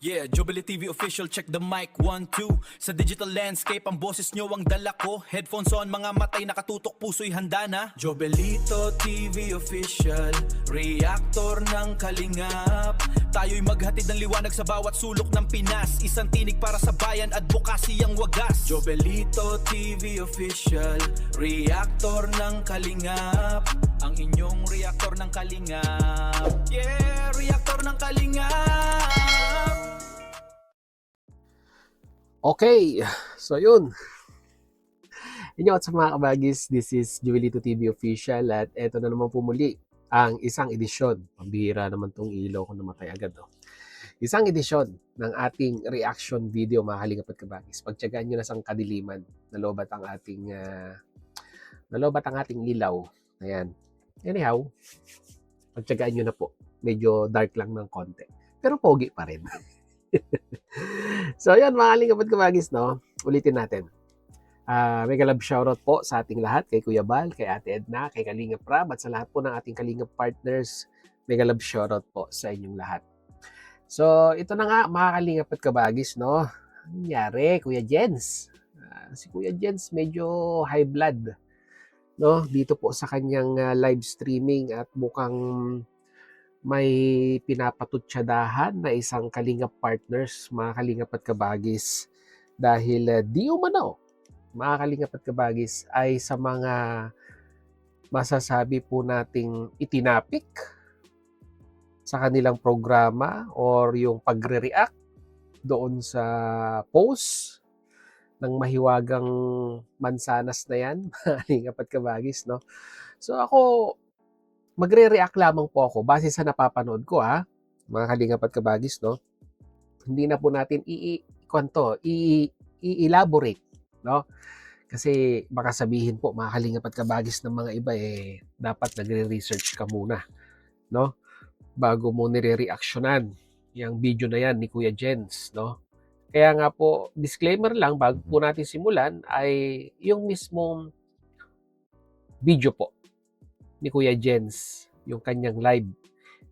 Yeah, Jubilee TV official, check the mic, 1, 2. Sa digital landscape, ang boses nyo ang dala ko. Headphones on, mga matay nakatutok, puso'y handa na. Jobelito TV official, reactor ng kalingap. Tayo'y maghatid ng liwanag sa bawat sulok ng Pinas. Isang tinig para sa bayan, advokasy ang wagas. Jobelito TV official, reactor ng kalingap. Ang inyong reactor ng kalingap. Yeah, reactor ng kalingap. Okay, so yun. Inyo at sa mga kabagis, this is Jubilito TV Official at eto na naman po muli ang isang edisyon. Pambihira naman tong ilaw ko namatay agad. Oh. Isang edisyon ng ating reaction video, mga kalingap at kabagis. Pagtyagaan nyo na sa kadiliman, nalobat ang ating ilaw. Ayan. Anyhow, pagtyagaan nyo na po. Medyo dark lang ng konti. Pero pogi pa rin. So yun, mga kalingap at kabagis, no? Ulitin natin. Mega love shoutout po sa ating lahat, kay Kuya Bal, kay Ate Edna, kay Kalingap Rab, at sa lahat po ng ating Kalingap partners. Mega love shoutout po sa inyong lahat. So ito na nga, mga kalingap at kabagis, no? Nangyari, Kuya Jens. Si Kuya Jens medyo high blood, no? Dito po sa kanyang live streaming at mukhang may pinapatutsadahan na isang Kalingap partners, mga kalingap at kabagis, dahil di umano, mga kalingap at kabagis, ay sa mga masasabi po nating itinapik sa kanilang programa or yung pagre-react doon sa post ng mahiwagang mansanas na yan, mga kalingap at kabagis, no? So ako, magre-react lamang po ako base sa napapanood ko, mga kalingap at kabagis, no? Hindi na po natin i-elaborate, no? Kasi baka sabihin po, mga kalingap at kabagis ng mga iba, dapat nagre-research ka muna, no? Bago mo nire-reactionan yung video na yan ni Kuya Jens, no? Kaya nga po, disclaimer lang, bago po natin simulan, ay yung mismong video po ni Kuya Jens, yung kanyang live,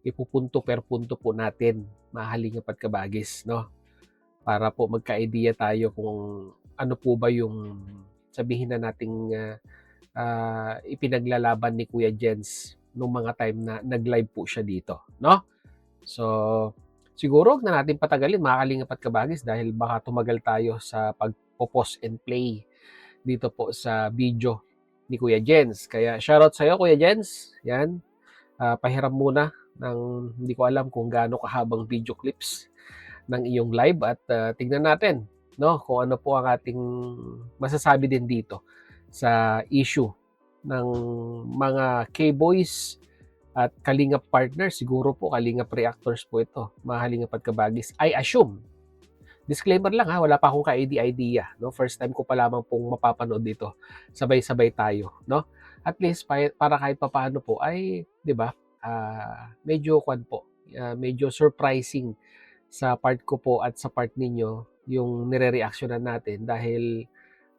ipupunto per punto po natin, mga kalingap at kabagis, no? Para po magka-idea tayo kung ano po ba yung sabihin na nating ipinaglalaban ni Kuya Jens nung mga time na nag-live po siya dito, no? So, siguro huwag na natin patagalin, mga kalingap at kabagis, dahil baka tumagal tayo sa pag-pause and play dito po sa video ni Kuya Jens. Kaya shoutout sa iyo, Kuya Jens. Yan. Pahiram muna ng hindi ko alam kung gaano kahabang video clips ng iyong live at tingnan natin, no, kung ano po ang ating masasabi din dito sa issue ng mga K-Boys at Kalingap partners. Siguro po Kalingap reactors po ito, mga kalingap at kabagis. I assume. Disclaimer lang, wala pa akong ka-idea, no? First time ko pa lamang pong mapapanood dito. Sabay-sabay tayo, no? At least para kahit papaano po ay, 'di ba? Medyo medyo surprising sa part ko po at sa part ninyo yung nire-reactionan natin dahil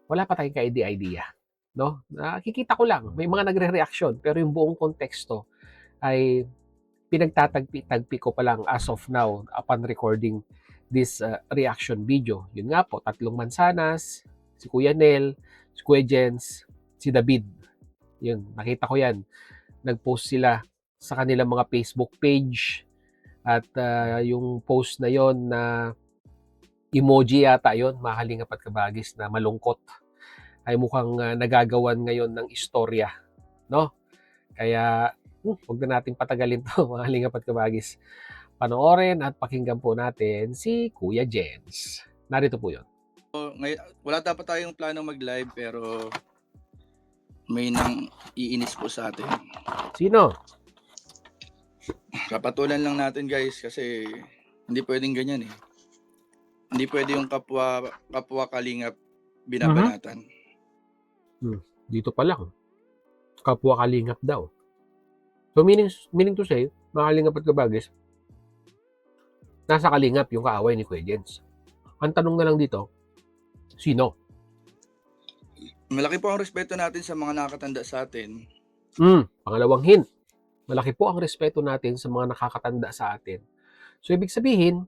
wala pa tayong ka-idea, no? Nakikita ko lang may mga nagre-reaction pero yung buong konteksto ay pinagtatagpi-tagpi ko pa lang as of now upon recording this reaction video. Yun nga po, 3 mansanas, si Kuya Nel, si Kuya Jens, si David. Yun, nakita ko yan. Nag-post sila sa kanilang mga Facebook page at yung post na yon na emoji yata yon, mga kalingap at kabagis, na malungkot, ay mukhang nagagawan ngayon ng istorya, no? Kaya huwag na nating patagalin to, mga kalingap at kabagis. Panoorin at pakinggan po natin si Kuya Jens. Narito po yun. Wala dapat tayong plano mag-live pero may nang iinis po sa atin. Sino? Kapatulan lang natin, guys, kasi hindi pwedeng ganyan eh. Hindi pwede yung kapwa kalingap binabanatan. Dito pa lang. Kapwa kalingap daw. So meaning to say, mga kalingap at kabagis, nasa kalingap yung kaaway ni Kuya Jens. Ang tanong na lang dito, sino? Malaki po ang respeto natin sa mga nakakatanda sa atin. Pangalawang hint, malaki po ang respeto natin sa mga nakakatanda sa atin. So ibig sabihin,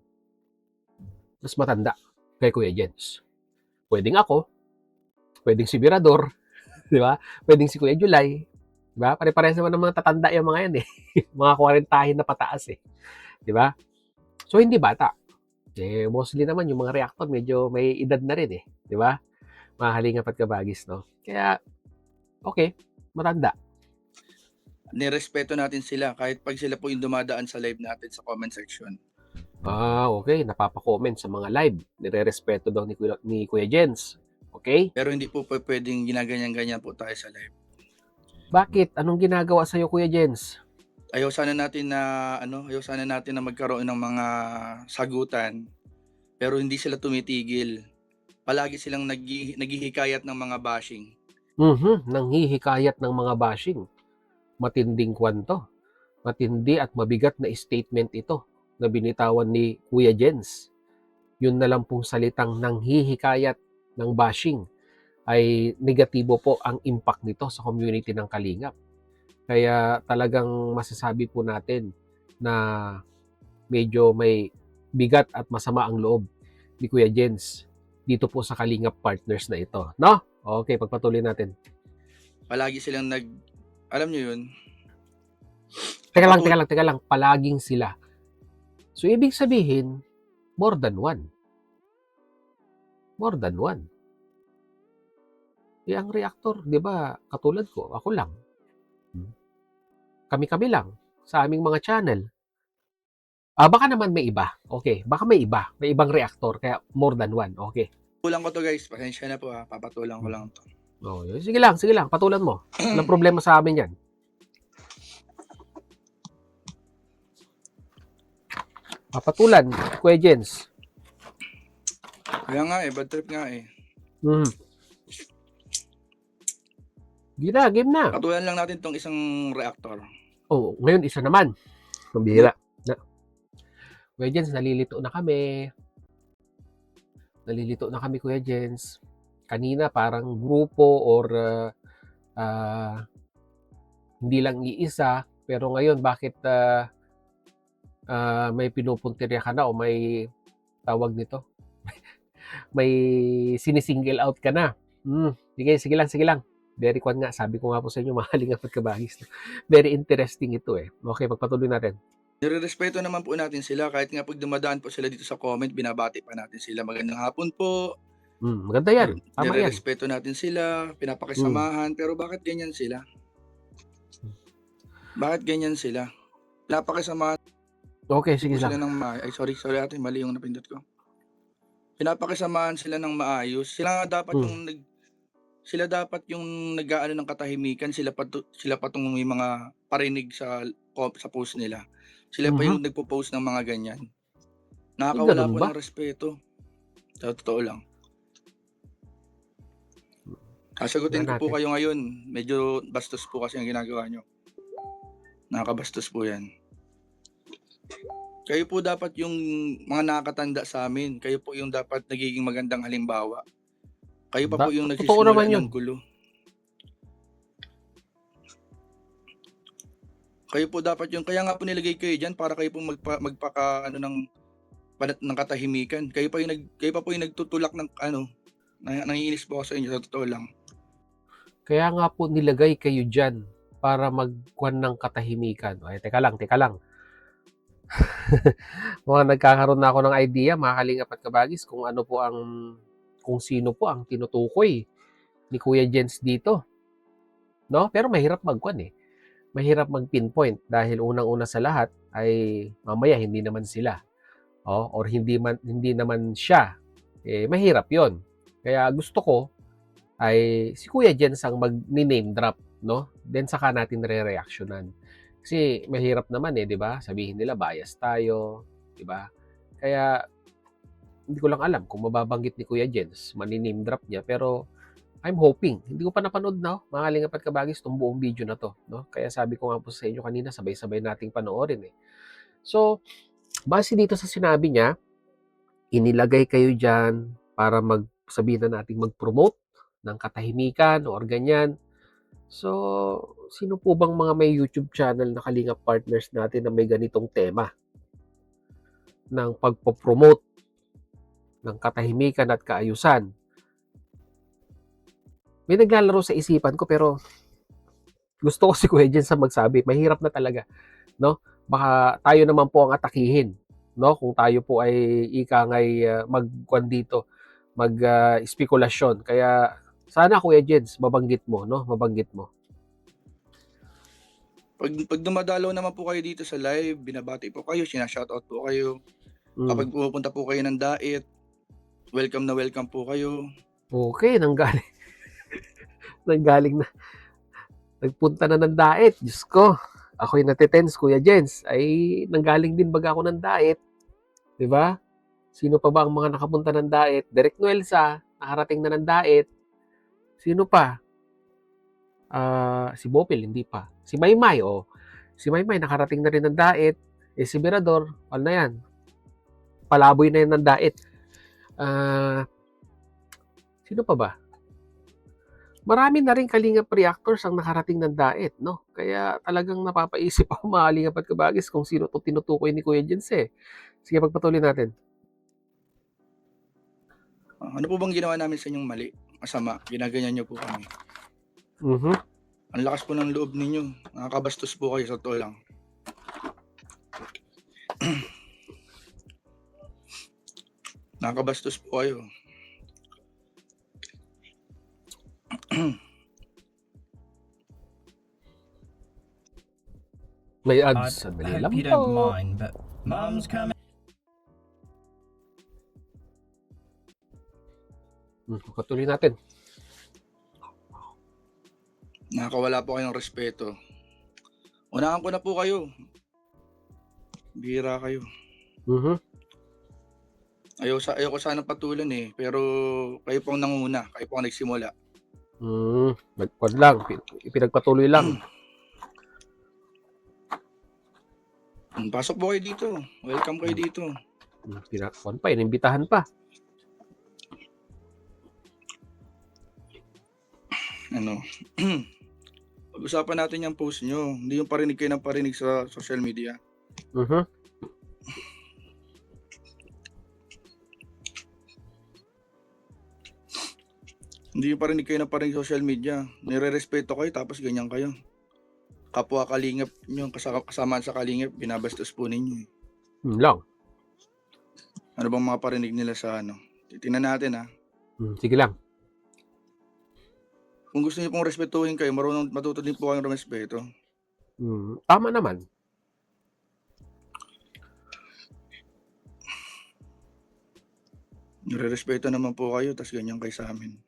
mas matanda kay Kuya Jens? Pwedeng ako, pwedeng si Mirador, di ba? Pwedeng si Kuya July, di ba? Pare-parehas naman ng mga tatanda yung mga yan eh. Mga 40 na pataas eh, di ba? So hindi bata. Eh mostly naman yung mga reactor medyo may edad na rin eh, di ba? Mga halingap at kabagis, no? Kaya okay, matanda. Nirespeto natin sila kahit pag sila po yung dumadaan sa live natin sa comment section. Okay. Napapa-comment sa mga live. Nire-respeto daw ni Kuya Jens. Okay? Pero hindi po pwedeng ginaganyan-ganyan po tayo sa live. Bakit? Anong ginagawa sa'yo, Kuya Jens? Ayaw sana natin na magkaroon ng mga sagutan, pero hindi sila tumitigil. Palagi silang naghihikayat ng mga bashing. Nanghihikayat ng mga bashing. Matinding kwanto. Matindi at mabigat na statement ito na binitawan ni Kuya Jens. Yun na lang pong salitang nanghihikayat ng bashing ay negatibo po ang impact nito sa community ng Kalingap. Kaya talagang masasabi po natin na medyo may bigat at masama ang loob ni Kuya Jens dito po sa Kalingap Partners na ito. No? Okay, pagpatuloy natin. Palagi silang alam nyo yun? Teka lang. Palaging sila. So, ibig sabihin, more than one. More than one. Ang reactor, di ba, katulad ko, ako lang. Kami-kami lang sa aming mga channel. Baka naman may iba. Okay, baka may iba. May ibang reactor, kaya more than one. Okay. Patulang ko to guys, pasensya na po ha, papatulang ko lang to. Sige lang, patulan mo. Walang problema sa amin yan. Papatulan, Kuya Jens. Kaya nga bad trip nga eh. Game na. Patulan lang natin tong isang reactor. Ngayon isa naman. Mabihira. Kuya Jens, nalilito na kami. Kuya Jens. Kanina parang grupo or hindi lang iisa. Pero ngayon, bakit may pinupuntirya ka na o may tawag nito? May sinisingle out ka na. Sige lang. Very kwan nga. Sabi ko nga po sa inyo, mahaling at kabahis. Very interesting ito eh. Okay, pagpatuloy natin. Nirerespeto naman po natin sila kahit nga pag dumadaan po sila dito sa comment, binabati pa natin sila. Magandang hapon po. Maganda yan. Tama yan. Nirerespeto natin sila, pinapakisamahan, pero bakit ganyan sila? Pinapakisamahan Okay, sige sila lang. ng sorry ate, mali yung napindot ko. Pinapakisamahan sila ng maayos. Sila dapat yung nag-aano ng katahimikan, sila pa tong may mga parinig sa post nila. Sila pa yung nagpo-post ng mga ganyan. Nakakawala ganun po ba? ng respeto. Sa totoo lang. Sasagutin ko po kayo ngayon. Medyo bastos po kasi ang ginagawa nyo. Nakakabastos po yan. Kayo po dapat yung mga nakakatanda sa amin. Kayo po yung dapat nagiging magandang halimbawa. Kayo pa po yung nagsisimula ng gulo. Kayo po dapat yung, kaya nga po nilagay kayo dyan para kayo po ng katahimikan. Kayo pa po yung nagtutulak ng nangiinis po ako sa inyo, sa totoo lang. Kaya nga po nilagay kayo dyan para magkuhan ng katahimikan. Ay, teka lang. Nagkakaroon na ako ng idea, mga kalingap at kabagis, kung sino po ang tinutukoy ni Kuya Jens dito. No? Pero mahirap magkuhan eh. Mahirap mag-pinpoint dahil unang-una sa lahat ay mamaya hindi naman sila. Or hindi naman siya. Mahirap 'yon. Kaya gusto ko ay si Kuya Jens ang mag-name drop, no? Then saka natin re-reactionan. Kasi mahirap naman 'di ba? Sabihin nila bias tayo, 'di ba? Kaya hindi ko lang alam kung mababanggit ni Kuya Jens, mani-name drop niya, pero I'm hoping. Hindi ko pa napanood na, mga kalingap at kabagis, itong buong video na to, no? Kaya sabi ko nga po sa inyo kanina, sabay-sabay nating panoorin eh. So, base dito sa sinabi niya, inilagay kayo dyan para sabihin na natin mag-promote ng katahimikan or ganyan. So, sino po bang mga may YouTube channel na Kalingap Partners natin na may ganitong tema ng pagpo-promote ng katahimikan at kaayusan. May naglalaro sa isipan ko pero gusto ko si Kuya Jens ang magsabi. Mahirap na talaga, no? Baka tayo naman po ang atakihin, no? Kung tayo po ay ikangay magkuan dito, spekulasyon. Kaya sana Kuya Jens, mabanggit mo, no? Mabanggit mo. Pag dumadalaw naman po kayo dito sa live, binabati po kayo, sina-shoutout po kayo. Kapag pumupunta po kayo ng Dait, welcome na welcome po kayo. Okay, nanggaling na. Nagpunta na ng Dait. Diyos ko, ako'y natitense, Kuya Jens. Ay, nanggaling din baga ako ng Dait. Diba? Sino pa ba ang mga nakapunta ng Dait? Derek Nuelsa, nakarating na ng Dait. Sino pa? Si Bopel, hindi pa. Si Maymay, Si Maymay, nakarating na rin ng Dait. Si Mirador, ano na yan? Palaboy na yan ng Dait. Sino pa ba? Marami na rin Kalingap reactors ang nakarating ng Dait, no? Kaya talagang napapaisip ako mga Kalingap at Kabagis kung sino to tinutukoy ni Kuya Jens eh. Sige, pagpatuloy natin. Ano po bang ginawa namin sa inyong mali? Masama, ginaganyan niyo po kami. Ang lakas po ng loob ninyo. Nakakabastos po kayo sa totoo lang. Nakakabastos po kayo. May ads. Sandali lang hope you po. don't mind, but Mom's coming. Patuloy natin. Nakakawala po kayo ng respeto. Unahan ko na po kayo. Bira kayo. Ayoko sana patulan eh. Pero kayo pong nanguna. Kayo pong nagsimula. Nagpad lang. Ipinagpatuloy lang. Pasok po kayo dito. Welcome kayo dito. Pinakon pa. Inimbitahan pa. Pag-usapan natin yung post nyo. Hindi yung parinig kayo ng parinig sa social media. Hindi yung parinig kayo ng parinig sa social media. Nire-respeto kayo tapos ganyan kayo. Kapwa Kalingap nyo, kasama sa Kalingap, binabastos po ninyo. Lang. Ano bang mga parinig nila sa Titingnan natin Sige lang. Kung gusto niyo pong respetuhin kayo, marunong matuto din po kayong respeto. Tama naman. Nire-respeto naman po kayo, tas ganyan kayo sa amin.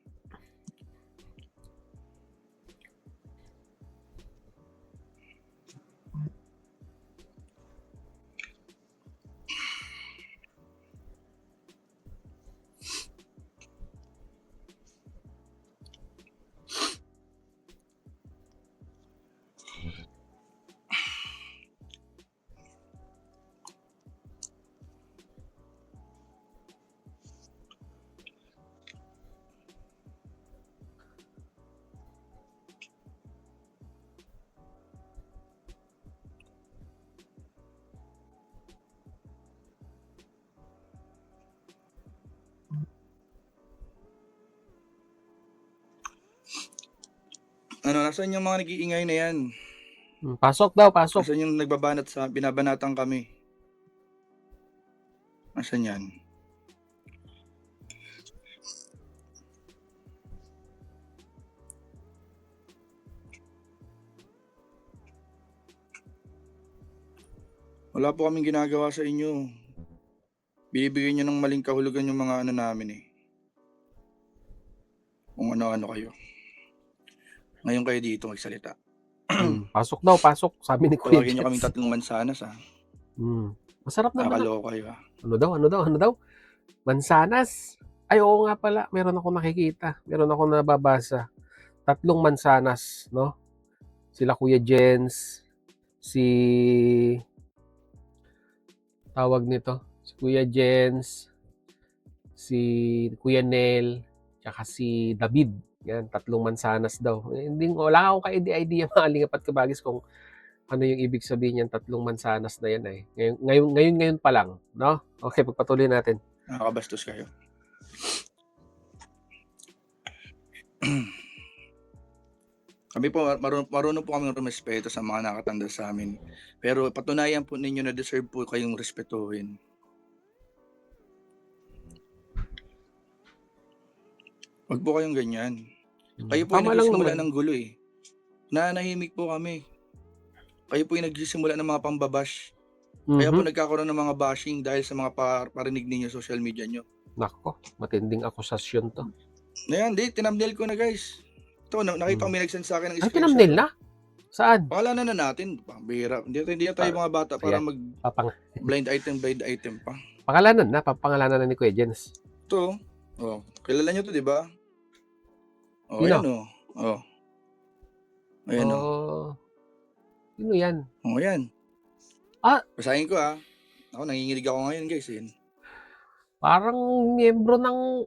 Nasaan yung mga nag-iingay na yan? Pasok daw, pasok. Nasaan yung binabanatan kami? Nasaan yan? Wala po kaming ginagawa sa inyo. Binibigyan nyo ng maling kahulugan yung mga namin eh. Kung ano-ano kayo. Ngayon kayo dito magsalita. Pasok daw, pasok. Sabi ni Kuya Tawagin nyo kaming Jens. 3 mansanas Masarap naman. Nakaloko kayo Ano daw? Mansanas. Ay, oo nga pala. Meron ako nakikita. Meron ako nababasa. 3 mansanas, no? Sila Kuya Jens, si Kuya Jens, si Kuya Nel, tsaka si David. Yan, 3 mansanas daw. Wala akong ka-idea mga Kalingap at Kabagis kung ano yung ibig sabihin yung 3 mansanas na yan eh. Ngayon pa lang, no? Okay, pagpatuloy natin. Nakakabastos kayo. Kami po marunong po kaming rumespeto sa mga nakatanda sa'min. Pero patunayan po ninyo na deserve po kayong respetuhin. Wag po kayong ganyan. Kayo po yung Tama lang nagsisimula naman. ng gulo, eh. Nananahimik po kami. Kayo po yung nagsisimula ng mga pambabash. Kaya po Mhm. nagkakaroon ng mga bashing dahil sa mga parinig ninyo sa social media nyo. Nako, matinding akusasyon 'to. Ayan, tinthumbnail ko na, guys. Ito, nakita ko may nag-send sa'kin ng Ay, screenshot, tinamnel oh. na? Saan? Pangalanan na natin, pambihira. Hindi na tayo mga bata para Ayan, blind item pa. papangalanan na ni Kuya Jens. Ito, kilala nyo to, di ba? Sino? Ayan, Ayan, Sino yan? Ayan. Ah! Basahin ko, Ako, nanginginig ako ngayon, guys, eh. Parang miyembro ng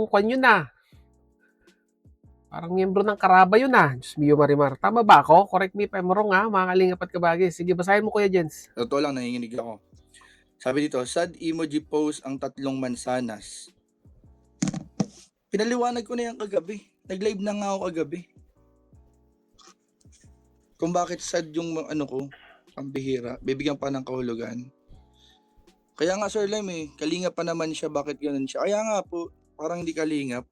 kwan yun, Parang miyembro ng Karaba yun, Diyos mio Marimar. Tama ba ako? Correct me if I'm wrong, mga kalingap at kabagis. Sige, basahin mo, Kuya Jens. Totoo lang, nanginginig ako. Sabi dito, sad emoji post ang 3 mansanas. Pinaliwanag ko na yan kagabi. Nag-live na nga ako kagabi. Kung bakit sad yung ko, pambihira, bibigyan pa ng kahulugan. Kaya nga, Sir Lem, kalingap pa naman siya, bakit ganun siya? Kaya nga po, parang hindi kalingap.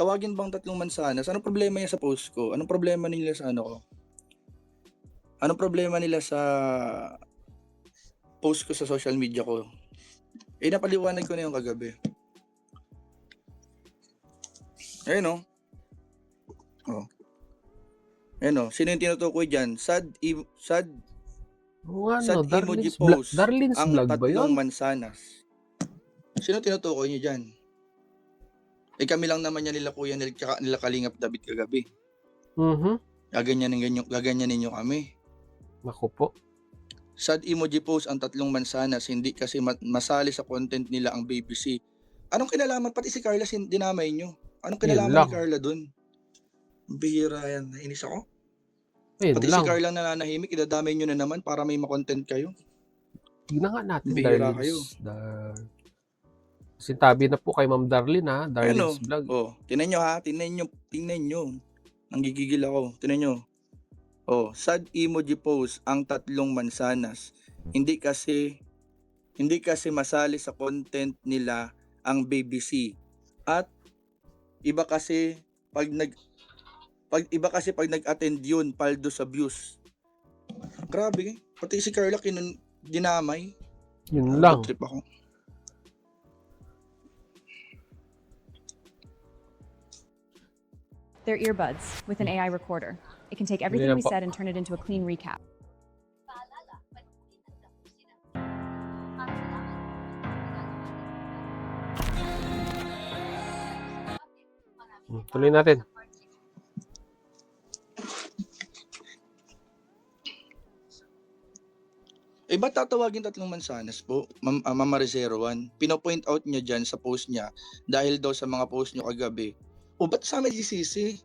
Tawagin bang 3 mansanas? Anong problema niya sa post ko? Anong problema nila sa ko? Anong problema nila sa post ko sa social media ko? Napaliwanag ko na yung kagabi. Ayun, Ayun, sino yung tinutukoy dyan? Sad emoji post Darlene's ang vlog ba 3 yun? mansanas. Sino tinutukoy niyo dyan? Kami lang naman yan nila Kuya Nel tsaka nila Kalingap David kagabi. Gaganyanin ninyo kami. Naku po. Sad emoji post ang 3 mansanas, hindi kasi masali sa content nila ang BBC. Anong kinalaman? Pati si Carla dinamay nyo. Anong kinalaman ni Carla dun? Bihira yan. Nainis ako. Ayun Pati lang. si Carla nananahimik, idadamay nyo na naman para may makontent kayo. Tignan nga natin, Bihira kayo. Sintabi na po kay Ma'am Darlene, Darlene's vlog. Tingnan nyo tingnan nyo. Nanggigigil ako. Tingnan nyo. Sad emoji post ang 3 mansanas. Hindi kasi masali sa content nila ang BBC. At iba kasi pag nag-attend yun, paldo sa views. Grabe, pati si Carla dinamay. Yun lang. Trip ako. They're earbuds with an AI recorder. It can take everything we said and turn it into a clean recap. Tuloy natin. Ba't tatawagin 3 mansanas po? Mama Rizero 1. Pino-point out niya dyan sa post niya dahil daw sa mga post niyo kagabi. Ba't sa amin GCC?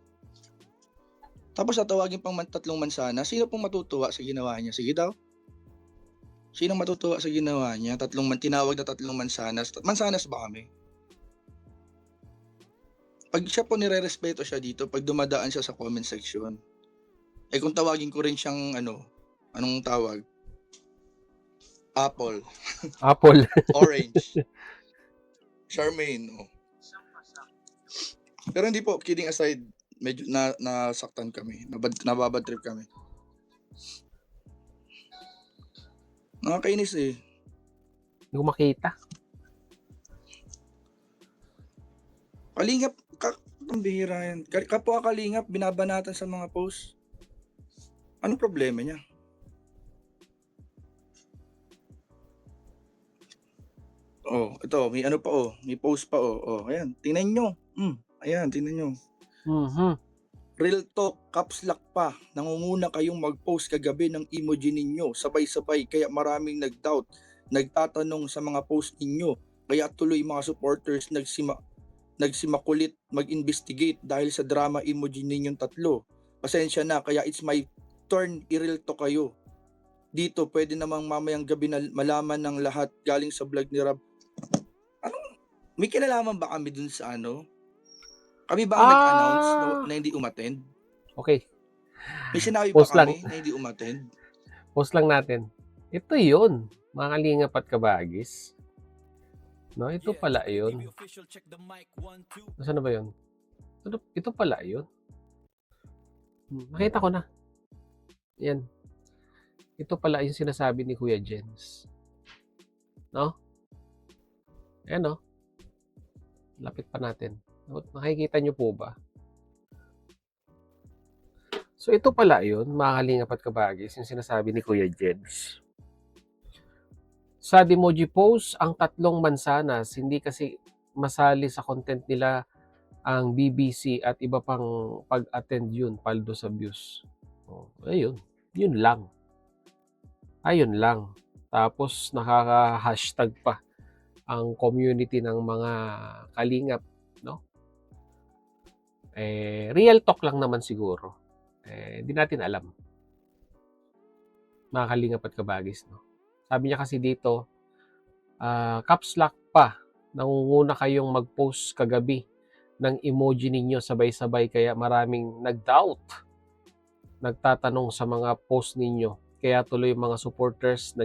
Tapos tatawagin pang 3 mansanas. Sino pong matutuwa sa ginawa niya? Sige daw. Sino matutuwa sa ginawa niya? Tinawag na 3 mansanas. Mansanas ba kami? Pag siya po nire-respeto siya dito, pag dumadaan siya sa comment section, kung tawagin ko rin siyang anong tawag? Apple. Orange. Charmaine. Pero hindi po, kidding aside, medyo nasaktan kami. Nababad trip kami. Nakakainis eh. Hindi ko makita. Kalingap, ang bihira yan. Kapwa Kalingap, binabanatan sa mga post. Anong problema niya? Ito, may may post pa ayan, tingnan nyo. Ayan, tingnan nyo. Real talk, caps lock pa. Nangunguna kayong mag-post kagabi ng emoji ninyo, sabay-sabay, kaya maraming nag-doubt, nagtatanong sa mga post ninyo. Kaya tuloy mga supporters nagsimakulit mag-investigate dahil sa drama emoji ninyong 3. Pasensya na, kaya it's my turn, i-real talk kayo. Dito, pwede namang mamayang gabi na malaman ng lahat galing sa vlog ni Rob. may kinalaman ba kami dun sa ano? Kami ba ang nag-announce na hindi umattend? Okay, May sinabi ba pause lang. kami na hindi umattend? Pause lang natin. Ito yun, mga kalingap at kabagis. No, ito Yeah, pala Jubel yun. TV official, check the mic 1 2. Nasaan na ba yun? Ito pala yun. Nakita ko na. Yan. Ito pala yung sinasabi ni Kuya Jens. No? Ayan, no? Lapit pa natin. Nakikita nyo po ba? So, ito pala yun, mga kalingap at kabagis, yung sinasabi ni Kuya Jens. Sa Demoji post, ang 3 mansanas, hindi kasi masali sa content nila ang BBC at iba pang pag-attend yun, paldo sa views. Oh, ayun, yun lang. Ayun lang. Tapos nakaka-hashtag pa ang community ng mga kalingap, no? Real talk lang naman siguro. Hindi natin alam. Mga kalingap at kabagis, no? Sabi niya kasi dito, caps lock pa. Nangunguna kayong mag-post kagabi ng emoji ninyo sabay-sabay kaya maraming nag-doubt. Nagtatanong sa mga post ninyo. Kaya tuloy mga supporters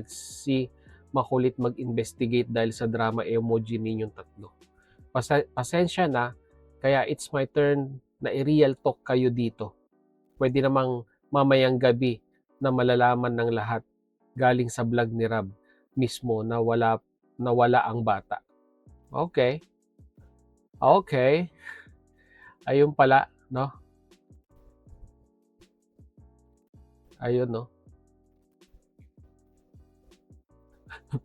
makulit mag-investigate dahil sa drama emoji ninyong 3. Pasensya na, kaya it's my turn na i-real talk kayo dito. Pwede namang mamayang gabi na malalaman ng lahat galing sa vlog ni Rab mismo na wala ang bata. Okay. Okay. Ayun pala, no? Ayun, no?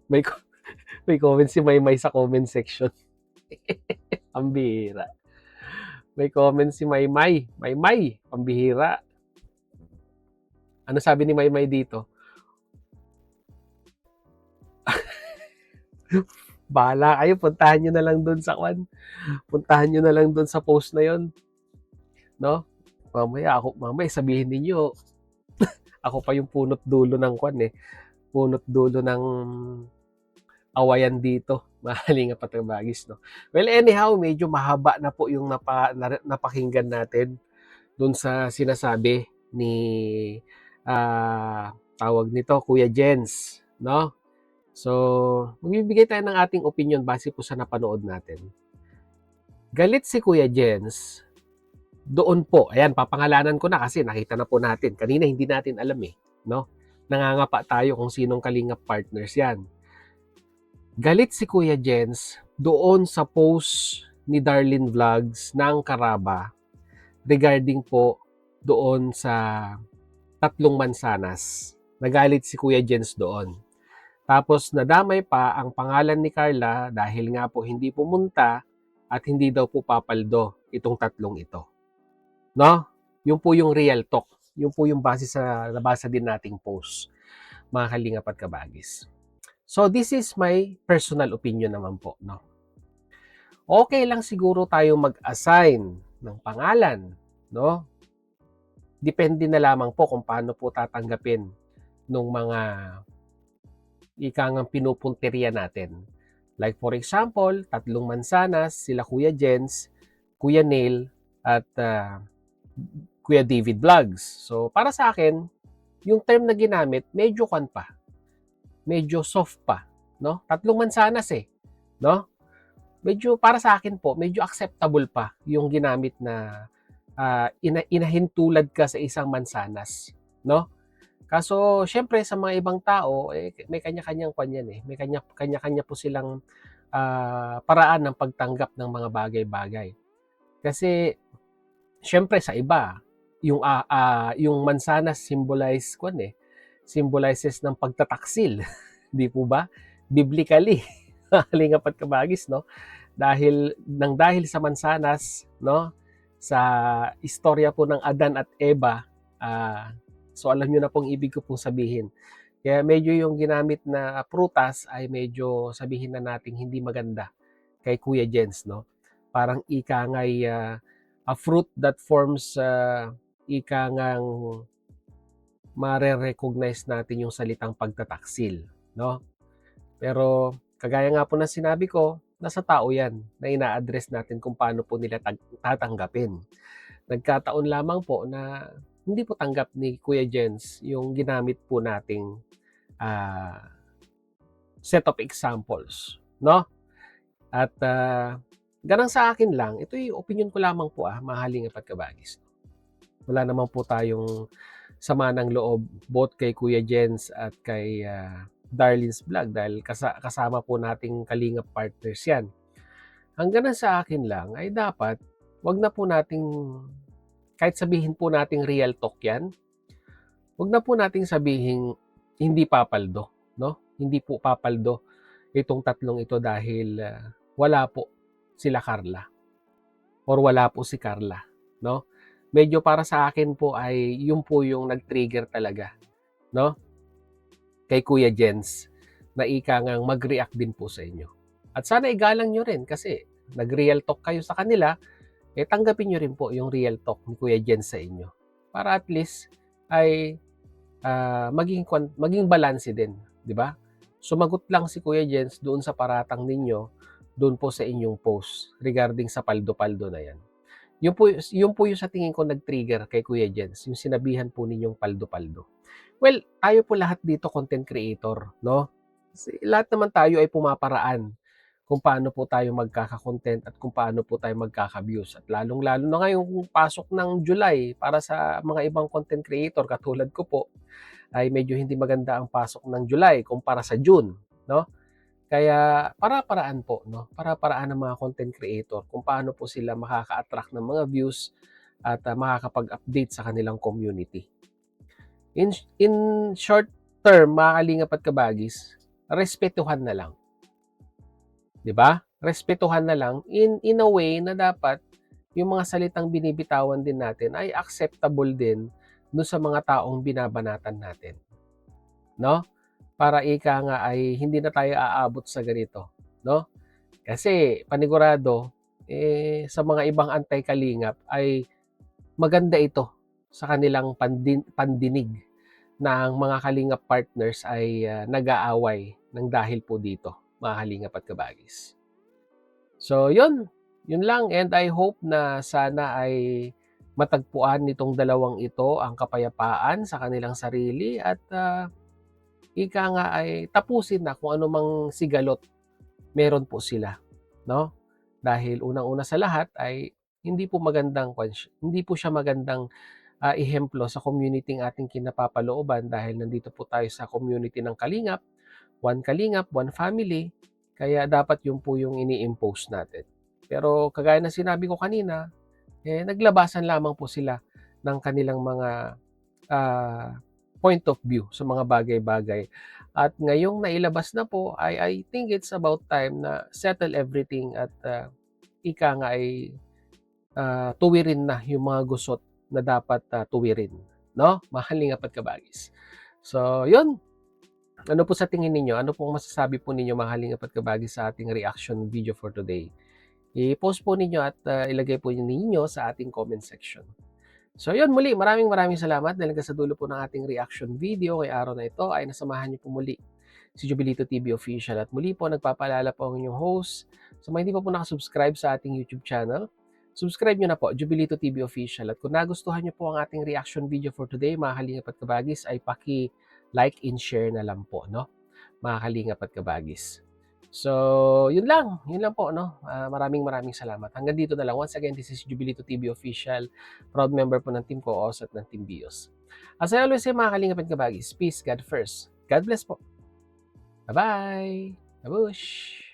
may comment si Maymay sa comment section. Ang bihira. May comment si Maymay. Maymay, pambihira. Ano sabi ni Maymay dito? Bahala kayo, puntahan nyo na lang doon sa kwan. Puntahan nyo na lang doon sa post na yon, no? Mamaya sabihin niyo ako pa yung punot dulo ng kwan punot dulo ng awayan dito. Mahaling patagabagis, no? Well, anyhow, medyo mahaba na po yung napakinggan natin doon sa sinasabi ni tawag nito, Kuya Jens, no? So, magbibigay tayo ng ating opinion base po sa napanood natin. Galit si Kuya Jens doon po. Ayan, papangalanan ko na kasi nakita na po natin. Kanina hindi natin alam no? Nangangapa tayo kung sinong kalingap partners yan. Galit si Kuya Jens doon sa post ni Darlene Vlogs ng Karaba regarding po doon sa 3 mansanas. Nagalit si Kuya Jens doon. Tapos nadamay pa ang pangalan ni Carla dahil nga po hindi pumunta at hindi daw po papaldo itong 3 ito. No? Yung po yung real talk. Yung po yung base sa nabasa din nating post. Mga kalingap at kabagis. So this is my personal opinion naman po. No? Okay lang siguro tayo mag-assign ng pangalan. No? Depende na lamang po kung paano po tatanggapin ng mga ikangang pinupunteriya natin. Like for example, 3 mansanas, sila Kuya Jens, Kuya Neil, at Kuya David Vlogs. So para sa akin, yung term na ginamit, medyo kan pa. Medyo soft pa. No? 3 mansanas no? Medyo para sa akin po, medyo acceptable pa yung ginamit na inahintulad ka sa isang mansanas. No? Kaso, syempre, sa mga ibang tao, may kanya-kanyang kanyan May kanya-kanya po silang paraan ng pagtanggap ng mga bagay-bagay. Kasi, syempre, sa iba, yung mansanas symbolizes ng pagtataksil. Di po ba? Biblically. Halingap at kabagis, no? Dahil sa mansanas, no? Sa istorya po ng Adan at Eva, so alam nyo na pong ibig ko pong sabihin. Kaya medyo yung ginamit na prutas ay medyo sabihin na nating hindi maganda kay Kuya Jens, no? Parang ikangay a fruit that forms ikangang mare-recognize natin yung salitang pagtataksil, no? Pero kagaya nga po na sinabi ko, nasa tao yan na ina-address natin kung paano po nila tatanggapin. Nagkataon lamang po na hindi po tanggap ni Kuya Jens yung ginamit po nating set of examples, no? At ganang sa akin lang, ito yung opinion ko lamang po, mahaling at kabagis. Wala naman po tayong sama ng loob both kay Kuya Jens at kay Darlene's Vlog dahil kasama po nating kalingap partners yan. Ang ganang sa akin lang ay dapat wag na po nating, kahit sabihin po nating real talk yan, wag na po nating sabihin hindi papaldo, no? Hindi po papaldo itong tatlong ito dahil wala po sila Carla or wala po si Carla, no? Medyo para sa akin po ay yun po yung nag-trigger talaga, no? Kay Kuya Jens na ika ngang mag-react din po sa inyo. At sana igalang nyo rin kasi nag-real talk kayo sa kanila, tanggapin nyo rin po yung real talk ni Kuya Jens sa inyo. Para at least ay maging balanse din, di ba? Sumagot lang si Kuya Jens doon sa paratang ninyo, doon po sa inyong post regarding sa paldo-paldo na yan. Yun po yung sa tingin ko nag-trigger kay Kuya Jens, yung sinabihan po ninyong paldo-paldo. Well, tayo po lahat dito content creator, no? Kasi lahat naman tayo ay pumaparaan kung paano po tayo magkaka-content at kung paano po tayo magkaka-views. At lalong-lalo na ngayong pasok ng July para sa mga ibang content creator katulad ko po, ay medyo hindi maganda ang pasok ng July kumpara sa June, no? Kaya para-paraan po, no? Para-paraan ng mga content creator kung paano po sila makaka-attract ng mga views at makakapag-update sa kanilang community. In short term, mga kalingap at kabagis, respetuhan na lang. 'Di ba? Respetuhan na lang in a way na dapat yung mga salitang binibitawan din natin ay acceptable din no sa mga taong binabanatan natin. No? Para ika nga ay hindi na tayo aabot sa ganito, no? Kasi panigurado sa mga ibang anti-kalingap ay maganda ito sa kanilang pandinig na ang mga kalingap partners ay nag-aaway ng dahil po dito, mga kalingap at kabagis. So, yun lang, and I hope na sana ay matagpuan nitong dalawang ito ang kapayapaan sa kanilang sarili at ika nga ay tapusin na kung anumang sigalot meron po sila, no? Dahil unang-una sa lahat ay hindi po siya magandang ehemplo sa community ng ating kinapapalooban dahil nandito po tayo sa community ng Kalingap, one family, kaya dapat yun po yung ini-impose natin. Pero kagaya ng sinabi ko kanina, naglabasan lamang po sila ng kanilang mga point of view sa mga bagay-bagay. At ngayong nailabas na po, I think it's about time na settle everything at ika nga ay tuwirin na yung mga gusot na dapat tuwirin, no? Mahaling at kabagis. So, yun. Ano po sa tingin ninyo? Ano pong masasabi po ninyo, mahaling at kabagis, sa ating reaction video for today? I-post po ninyo at ilagay po ninyo sa ating comment section. So, yun, muli, maraming salamat dahil hanggang sa dulo po ng ating reaction video kay araw na ito ay nasamahan niyo po muli si Jubilito TV Official. At muli po, nagpapaalala po ang inyong host. So, mga hindi pa po nakasubscribe sa ating YouTube channel, subscribe nyo na po, Jubilito TV Official. At kung nagustuhan nyo po ang ating reaction video for today, mga kalingap at kabagis, ay paki-like and share na lang po, no? Mga kalingap at kabagis. So, yun lang po, no? Maraming salamat. Hanggang dito na lang. Once again, this is Jubilito TV Official, proud member po ng Team Koos at ng Team Bios. As I always say, mga kalingap at kabagis, peace, God first. God bless po. Bye-bye! Babush!